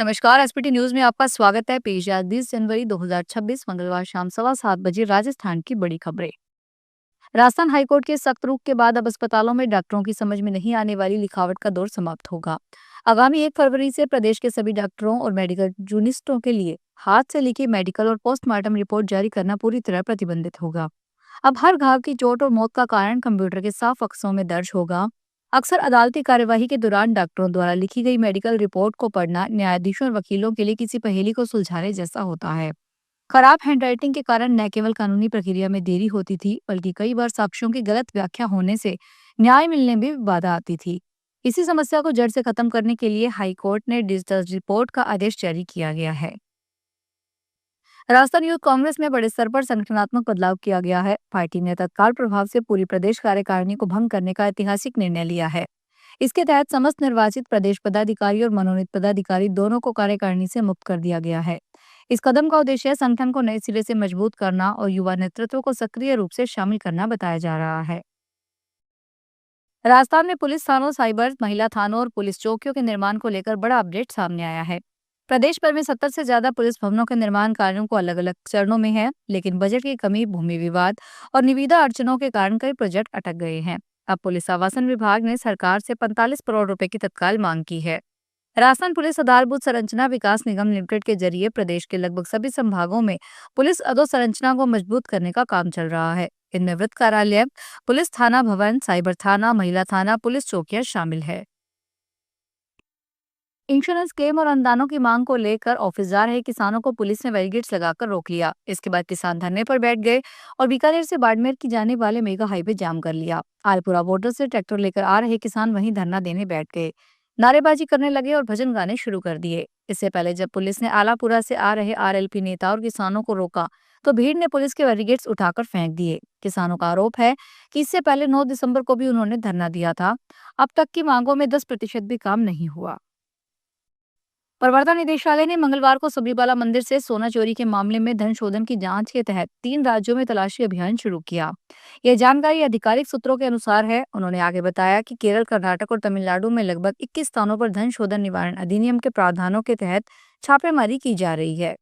नमस्कार। SPT news में आपका स्वागत है। पेश है 20 जनवरी 2026 मंगलवार शाम 7:15 राजस्थान की बड़ी खबरें। राजस्थान हाईकोर्ट के सख्त रुख के बाद अब अस्पतालों में डॉक्टरों की समझ में नहीं आने वाली लिखावट का दौर समाप्त होगा। आगामी 1 फरवरी से प्रदेश के सभी डॉक्टरों और मेडिकल जूनिस्टों के लिए हाथ से लिखी मेडिकल और पोस्टमार्टम रिपोर्ट जारी करना पूरी तरह प्रतिबंधित होगा। अब हर घाव की चोट और मौत का कारण कंप्यूटर के साफ अक्षरों में दर्ज होगा। अक्सर अदालती कार्यवाही के दौरान डॉक्टरों द्वारा लिखी गई मेडिकल रिपोर्ट को पढ़ना न्यायाधीशों और वकीलों के लिए किसी पहेली को सुलझाने जैसा होता है। खराब हैंडराइटिंग के कारण न केवल कानूनी प्रक्रिया में देरी होती थी, बल्कि कई बार साक्ष्यों की गलत व्याख्या होने से न्याय मिलने में भी बाधा आती थी। इसी समस्या को जड़ से खत्म करने के लिए हाईकोर्ट ने डिजिटल रिपोर्ट का आदेश जारी किया गया है। राजस्थान यूथ कांग्रेस में बड़े स्तर पर संगठनात्मक बदलाव किया गया है। पार्टी ने तत्काल प्रभाव से पूरी प्रदेश कार्यकारिणी को भंग करने का ऐतिहासिक निर्णय लिया है। इसके तहत समस्त निर्वाचित प्रदेश पदाधिकारी और मनोनीत पदाधिकारी दोनों को कार्यकारिणी से मुक्त कर दिया गया है। इस कदम का उद्देश्य संगठन को नए सिरे से मजबूत करना और युवा नेतृत्व को सक्रिय रूप से शामिल करना बताया जा रहा है। राजस्थान में पुलिस थानों, साइबर, महिला थानों और पुलिस चौकियों के निर्माण को लेकर बड़ा अपडेट सामने आया है। प्रदेश भर में 70 से ज्यादा पुलिस भवनों के निर्माण कार्यों को अलग अलग चरणों में है, लेकिन बजट की कमी, भूमि विवाद और निविदा अड़चनों के कारण कई प्रोजेक्ट अटक गए हैं। अब पुलिस आवासन विभाग ने सरकार से 45 करोड़ रुपए की तत्काल मांग की है। राजस्थान पुलिस आधारभूत संरचना विकास निगम लिमिटेड के जरिए प्रदेश के लगभग सभी संभागों में पुलिस अधोसंरचना को मजबूत करने का काम चल रहा है। इनमें वृत्त कार्यालय, पुलिस थाना भवन, साइबर थाना, महिला थाना, पुलिस चौकियां शामिल है। इंश्योरेंस क्लेम और अनुदानों की मांग को लेकर ऑफिस जा रहे किसानों को पुलिस ने बैरिकेड्स लगाकर रोक लिया। इसके बाद किसान धरने पर बैठ गए और बीकानेर से बाड़मेर की जाने वाले मेगा हाईवे जाम कर लिया। आलपुरा बॉर्डर से ट्रैक्टर लेकर आ रहे किसान वहीं धरना देने बैठ गए, नारेबाजी करने लगे और भजन गाने शुरू कर दिए। इससे पहले जब पुलिस ने आलापुरा से आ रहे आरएलपी नेता और किसानों को रोका, तो भीड़ ने पुलिस के बैरिकेड्स उठाकर फेंक दिए। किसानों का आरोप है कि इससे पहले 9 दिसंबर को भी उन्होंने धरना दिया था। अब तक की मांगों में 10% भी काम नहीं हुआ। प्रवर्तन निदेशालय ने मंगलवार को सबरीमाला मंदिर से सोना चोरी के मामले में धन शोधन की जांच के तहत 3 राज्यों में तलाशी अभियान शुरू किया। यह जानकारी आधिकारिक सूत्रों के अनुसार है। उन्होंने आगे बताया कि केरल, कर्नाटक और तमिलनाडु में लगभग 21 स्थानों पर धन शोधन निवारण अधिनियम के प्रावधानों के तहत छापेमारी की जा रही है।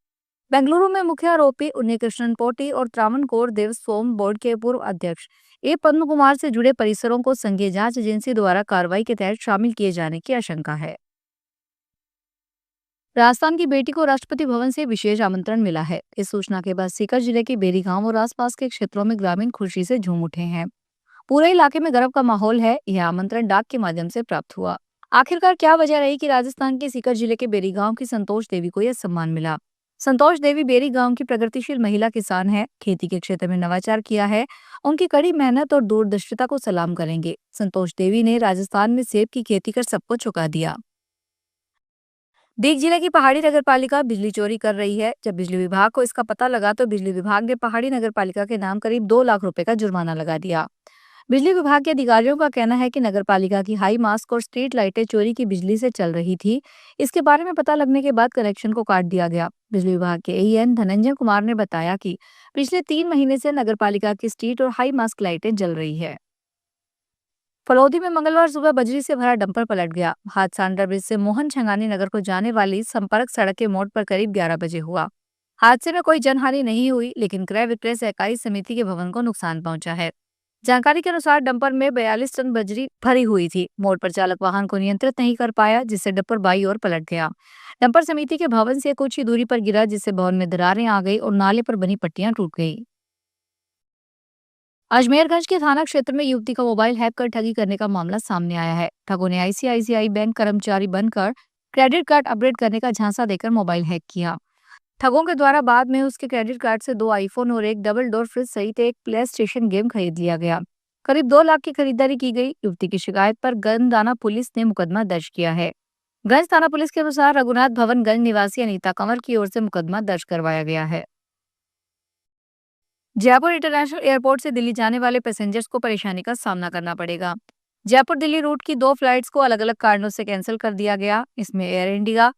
बेंगलुरु में मुख्य आरोपी उन्नीकृष्णन पोटी और त्रावणकोर देवस्थानम बोर्ड के पूर्व अध्यक्ष ए पद्म कुमार से जुड़े परिसरों को संघीय जांच एजेंसी द्वारा कार्रवाई के तहत शामिल किए जाने की आशंका है। राजस्थान की बेटी को राष्ट्रपति भवन से विशेष आमंत्रण मिला है। इस सूचना के बाद सीकर जिले के बेरी गांव और आसपास के क्षेत्रों में ग्रामीण खुशी से झूम उठे हैं। पूरे इलाके में गर्व का माहौल है। यह आमंत्रण डाक के माध्यम से प्राप्त हुआ। आखिरकार क्या वजह रही कि राजस्थान के सीकर जिले के बेरी गांव की संतोष देवी को यह सम्मान मिला? संतोष देवी बेरी गांव की प्रगतिशील महिला किसान है। खेती के क्षेत्र में नवाचार किया है। उनकी कड़ी मेहनत और दूरदर्शिता को सलाम करेंगे। संतोष देवी ने राजस्थान में सेब की खेती कर सबको चुका दिया। दीग जिले की पहाड़ी नगरपालिका बिजली चोरी कर रही है। जब बिजली विभाग को इसका पता लगा, तो बिजली विभाग ने पहाड़ी नगरपालिका के नाम करीब 2 लाख रुपए का जुर्माना लगा दिया। बिजली विभाग के अधिकारियों का कहना है कि नगरपालिका की हाई मास्क और स्ट्रीट लाइटें चोरी की बिजली से चल रही थी। इसके बारे में पता लगने के बाद कनेक्शन को काट दिया गया। बिजली विभाग के एईएन धनंजय कुमार ने बताया कि पिछले 3 महीने से नगरपालिका की स्ट्रीट और हाई मास्क लाइटें जल रही है। फलौदी में मंगलवार सुबह बजरी से भरा डंपर पलट गया। हादसा अंडरब्रिज से मोहन छंगानी नगर को जाने वाली संपर्क सड़क के मोड़ पर करीब 11 बजे हुआ। हादसे में कोई जनहानि नहीं हुई, लेकिन क्रय विक्रय सहकारी समिति के भवन को नुकसान पहुंचा है। जानकारी के अनुसार डंपर में 42 टन बजरी भरी हुई थी। मोड़ पर चालक वाहन को नियंत्रित नहीं कर पाया, जिससे डंपर बाई ओर पलट गया। डंपर समिति के भवन से कुछ ही दूरी पर गिरा, जिससे भवन में दरारें आ गई और नाले पर बनी पट्टियां टूट गई। अजमेरगंज के थाना क्षेत्र में युवती का मोबाइल हैक कर ठगी करने का मामला सामने आया है। ठगों ने आईसीआईसीआई बैंक कर्मचारी बनकर क्रेडिट कार्ड अपडेट करने का झांसा देकर मोबाइल हैक किया। ठगों के द्वारा बाद में उसके क्रेडिट कार्ड से 2 आईफोन और एक डबल डोर फ्रिज सहित एक प्ले स्टेशन गेम खरीद लिया गया। करीब 2 लाख की खरीदारी की गई। युवती की शिकायत पर गंज थाना पुलिस ने मुकदमा दर्ज किया है। गंज थाना पुलिस के अनुसार रघुनाथ भवन गंज निवासी अनीता कंवर की ओर से मुकदमा दर्ज करवाया गया है। जयपुर इंटरनेशनल एयरपोर्ट से दिल्ली जाने वाले पैसेंजर्स को परेशानी का सामना करना पड़ेगा। जयपुर दिल्ली रूट की 2 फ्लाइट्स को अलग अलग कारणों से कैंसिल कर दिया गया। इसमें एयर इंडिया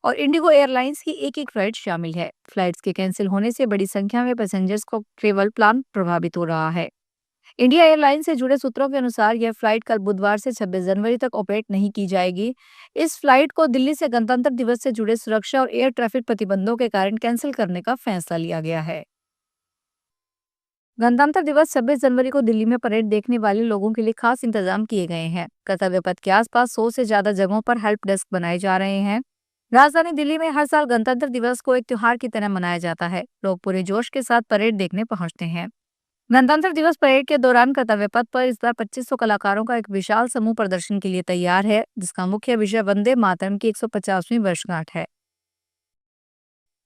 और इंडिगो एयरलाइंस की एक फ्लाइट शामिल है। फ्लाइट्स के कैंसिल होने से बड़ी संख्या में पैसेंजर्स को ट्रेवल प्लान प्रभावित हो रहा है। इंडिया एयरलाइंस से जुड़े सूत्रों के अनुसार यह फ्लाइट कल बुधवार से 26 जनवरी तक ऑपरेट नहीं की जाएगी। इस फ्लाइट को दिल्ली से गणतंत्र दिवस से जुड़े सुरक्षा और एयर ट्रैफिक प्रतिबंधों के कारण कैंसिल करने का फैसला लिया गया है। गणतंत्र दिवस 26 जनवरी को दिल्ली में परेड देखने वाले लोगों के लिए खास इंतजाम किए गए हैं। कर्तव्य पथ के आसपास 100 से ज्यादा जगहों पर हेल्प डेस्क बनाए जा रहे हैं। राजधानी दिल्ली में हर साल गणतंत्र दिवस को एक त्योहार की तरह मनाया जाता है। लोग पूरे जोश के साथ परेड देखने पहुंचते हैं। गणतंत्र दिवस परेड के दौरान कर्तव्य पथ पर इस बार 2500 कलाकारों का एक विशाल समूह प्रदर्शन के लिए तैयार है, जिसका मुख्य विषय वंदे मातरम की 150वीं वर्षगांठ है।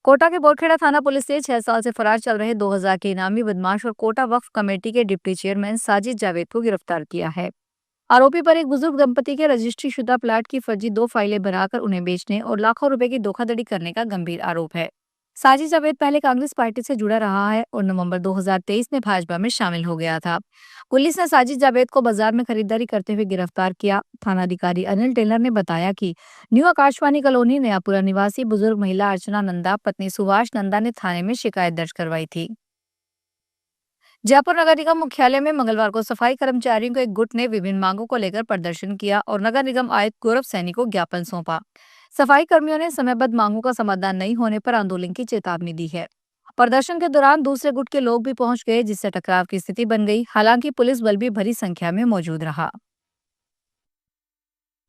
कोटा के बोरखेड़ा थाना पुलिस ने 6 साल से फरार चल रहे 2000 के इनामी बदमाश और कोटा वक्फ कमेटी के डिप्टी चेयरमैन साजिद जावेद को गिरफ्तार किया है। आरोपी पर एक बुजुर्ग दंपति के रजिस्ट्री शुदा प्लाट की फर्जी 2 फाइलें बनाकर उन्हें बेचने और लाखों रुपए की धोखाधड़ी करने का गंभीर आरोप है। साजिद जावेद पहले कांग्रेस पार्टी से जुड़ा रहा है और नवंबर 2023 में भाजपा में शामिल हो गया था। पुलिस ने साजिद जावेद को बाजार में खरीदारी करते हुए गिरफ्तार किया। थानाधिकारी अनिल टेलर ने बताया कि न्यू आकाशवाणी कॉलोनी नयापुरा निवासी बुजुर्ग महिला अर्चना नंदा पत्नी सुभाष नंदा ने थाने में शिकायत दर्ज करवाई थी। जयपुर नगर निगम मुख्यालय में मंगलवार को सफाई कर्मचारियों के एक गुट ने विभिन्न मांगों को लेकर प्रदर्शन किया और नगर निगम आयुक्त गौरव सैनी को ज्ञापन सौंपा। सफाई कर्मियों ने समयबद्ध मांगों का समाधान नहीं होने पर आंदोलन की चेतावनी दी है। प्रदर्शन के दौरान दूसरे गुट के लोग भी पहुंच गए, जिससे टकराव की स्थिति बन गई। हालांकि पुलिस बल भी भरी संख्या में मौजूद रहा।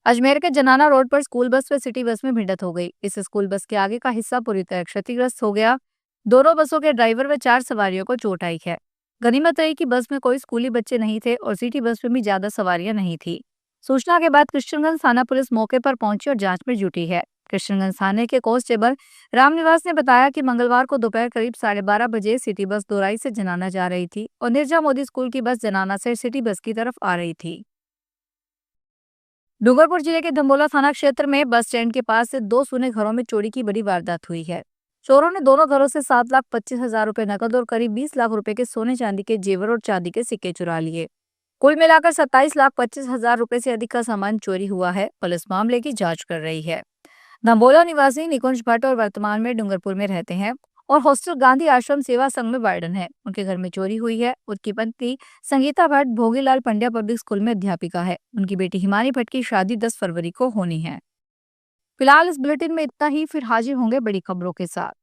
अजमेर के जनाना रोड पर स्कूल बस व सिटी बस में भिड़ंत हो गई। इस स्कूल बस के आगे का हिस्सा पूरी तरह क्षतिग्रस्त हो गया। दोनों बसों के ड्राइवर व 4 सवारियों को चोट आई है। गनीमत रही कि बस में कोई स्कूली बच्चे नहीं थे और सिटी बस में भी ज्यादा सवारियां नहीं थी। सूचना के बाद कृष्णगंज थाना पुलिस मौके पर पहुंची और जांच में जुटी है। कृष्णगंज थाने के कांस्टेबल रामनिवास ने बताया कि मंगलवार को दोपहर करीब 12:30 बजे सिटी बस दोराई से जनाना जा रही थी और निर्जा मोदी स्कूल की बस जनाना से सिटी बस की तरफ आ रही थी। डूंगरपुर जिले के धम्बोला थाना क्षेत्र में बस स्टैंड के पास से 2 सूने घरों में चोरी की बड़ी वारदात हुई है। चोरों ने दोनों घरों से 7,25,000 रुपए नकद और करीब 20 लाख रुपए के सोने चांदी के जेवर और चांदी के सिक्के चुरा लिए। कुल मिलाकर 27,25,000 रुपए से अधिक का सामान चोरी हुआ है। पुलिस मामले की जांच कर रही है। धम्बोला निवासी निकुंज भट्ट और वर्तमान में डूंगरपुर में रहते हैं और हॉस्टल गांधी आश्रम सेवा संघ में वार्डन है। उनके घर में चोरी हुई है। उनकी पत्नी संगीता भट्ट भोगीलाल पंड्या पब्लिक स्कूल में अध्यापिका है। उनकी बेटी हिमानी भट्ट की शादी 10 फरवरी को होनी है। फिलहाल इस बुलेटिन में इतना ही, फिर हाजिर होंगे बड़ी खबरों के साथ।